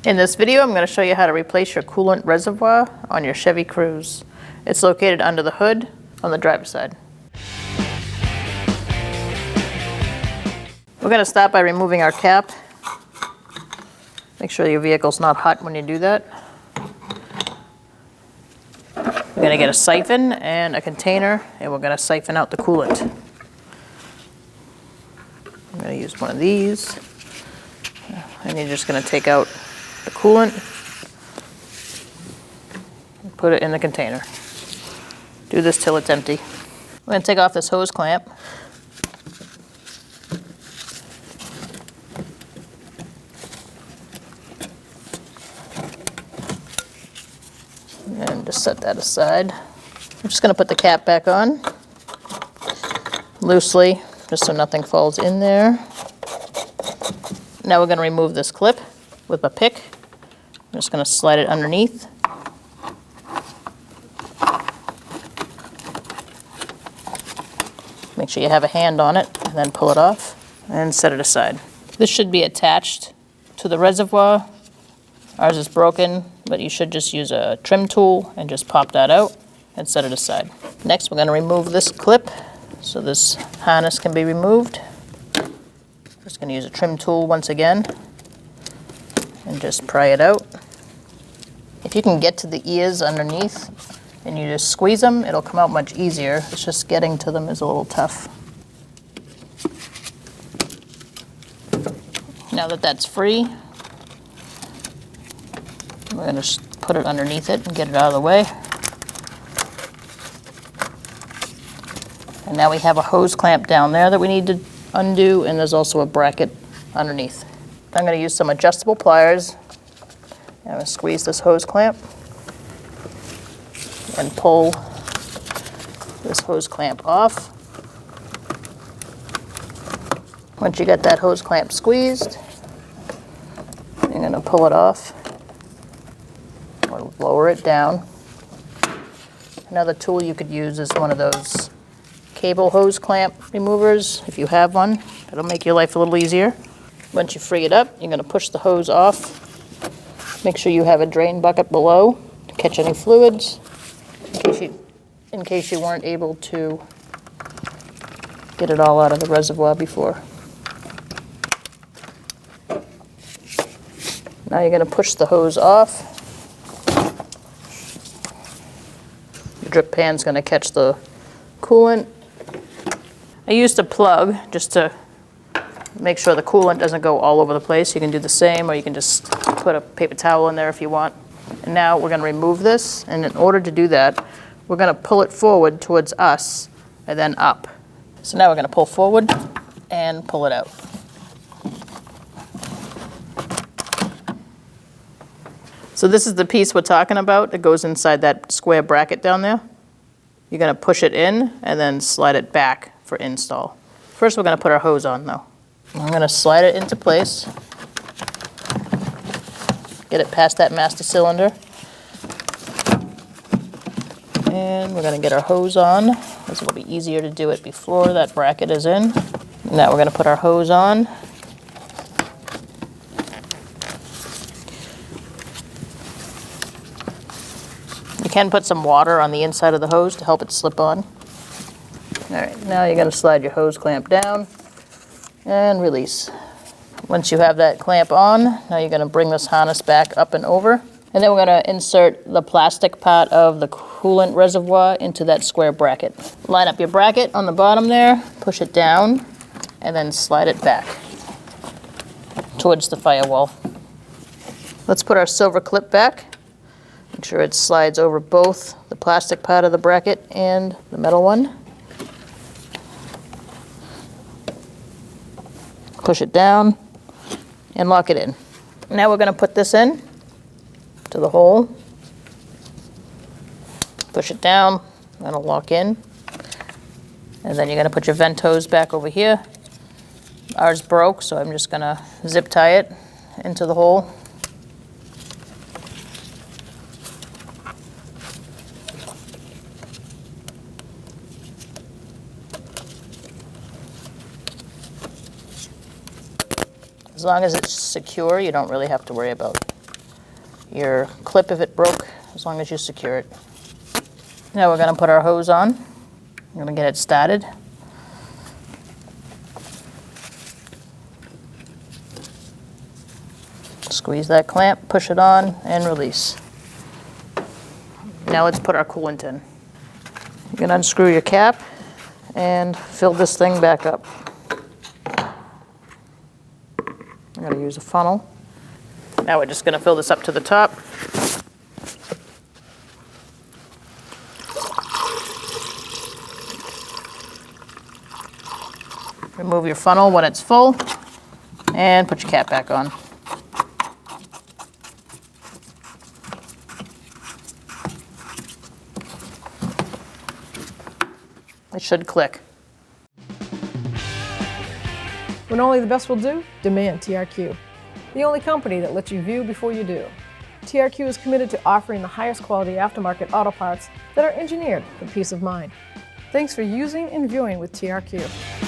In this video, I'm going to show you how to replace your coolant reservoir on your Chevy Cruze. It's located under the hood on the driver's side. We're going to start by removing our cap. Make sure your vehicle's not hot when you do that. We're going to get a siphon and a container, and we're going to siphon out the coolant. I'm going to use one of these, and you're just going to take out the coolant and put it in the container. Do this till it's empty. We're going to take off this hose clamp. And just set that aside. I'm just going to put the cap back on loosely, just so nothing falls in there. Now we're going to remove this clip with a pick. I'm just going to slide it underneath. Make sure you have a hand on it, and then pull it off and set it aside. This should be attached to the reservoir. Ours is broken, but you should just use a trim tool and just pop that out and set it aside. Next, we're going to remove this clip so this harness can be removed. Just going to use a trim tool once again and just pry it out. If you can get to the ears underneath and you just squeeze them, it'll come out much easier. It's just getting to them is a little tough. Now that that's free, we're going to just put it underneath it and get it out of the way. And now we have a hose clamp down there that we need to undo, and there's also a bracket underneath. I'm going to use some adjustable pliers. I'm going to squeeze this hose clamp and pull this hose clamp off. Once you get that hose clamp squeezed, you're going to pull it off or lower it down. Another tool you could use is one of those cable hose clamp removers. If you have one, it'll make your life a little easier. Once you free it up, you're going to push the hose off. Make sure you have a drain bucket below to catch any fluids in case you weren't able to get it all out of the reservoir before. Now you're going to push the hose off. Your drip pan's going to catch the coolant. I used a plug just to make sure the coolant doesn't go all over the place. You can do the same, or you can just put a paper towel in there if you want. And now we're going to remove this, and in order to do that, we're going to pull it forward towards us and then up. So now we're going to pull forward and pull it out. So this is the piece we're talking about. It goes inside that square bracket down there. You're going to push it in and then slide it back for install. First, we're going to put our hose on, though. I'm going to slide it into place. Get it past that master cylinder. And we're going to get our hose on. This will be easier to do it before that bracket is in. Now we're going to put our hose on. You can put some water on the inside of the hose to help it slip on. All right, now you're going to slide your hose clamp down and release. Once you have that clamp on, now you're going to bring this harness back up and over. And then we're going to insert the plastic part of the coolant reservoir into that square bracket. Line up your bracket on the bottom there, push it down, and then slide it back towards the firewall. Let's put our silver clip back. Make sure it slides over both the plastic part of the bracket and the metal one. Push it down and lock it in. Now we're going to put this in to the hole. Push it down, and it'll lock in. And then you're going to put your vent hose back over here. Ours broke, so I'm just going to zip tie it into the hole. As long as it's secure, you don't really have to worry about your clip if it broke, as long as you secure it. Now we're going to put our hose on. I'm going to get it started. Squeeze that clamp, push it on, and release. Now let's put our coolant in. You can unscrew your cap and fill this thing back up. I'm going to use a funnel. Now we're just going to fill this up to the top. Remove your funnel when it's full and put your cap back on. It should click. When only the best will do, demand TRQ. The only company that lets you view before you do. TRQ is committed to offering the highest quality aftermarket auto parts that are engineered for peace of mind. Thanks for using and viewing with TRQ.